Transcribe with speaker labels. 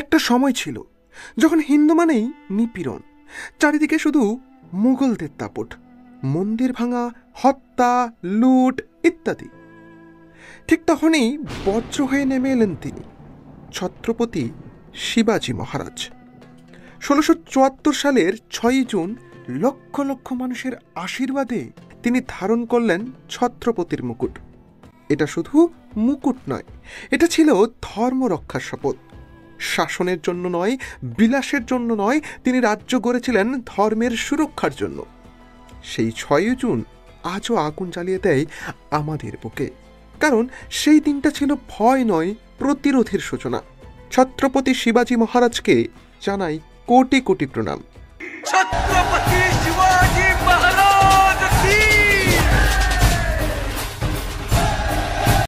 Speaker 1: একটা সময় ছিল যখন হিন্দু মানেই নিপীড়ন, চারিদিকে শুধু মুঘলদের দাপট, মন্দির ভাঙা, হত্যা, লুট ইত্যাদি। ঠিক তখনই বজ্র হয়ে নেমে এলেন তিনি, ছত্রপতি শিবাজী মহারাজ। 1674 সালের 6 জুন লক্ষ লক্ষ মানুষের আশীর্বাদে তিনি ধারণ করলেন ছত্রপতির মুকুট। এটা শুধু মুকুট নয়, এটা ছিল ধর্ম রক্ষার শপথ। শাসনের জন্য নয়, বিলাসের জন্য নয়, তিনি রাজ্য গড়েছিলেন ধর্মের সুরক্ষার জন্য। সেই 6 জুন আজও আগুন জ্বালিয়ে দেয় আমাদের বুকে, কারণ সেই দিনটা ছিল ভয় নয়, প্রতিরোধের সূচনা। ছত্রপতি শিবাজী মহারাজকে জানাই কোটি কোটি প্রণাম।
Speaker 2: ছত্রপতি শিবাজী।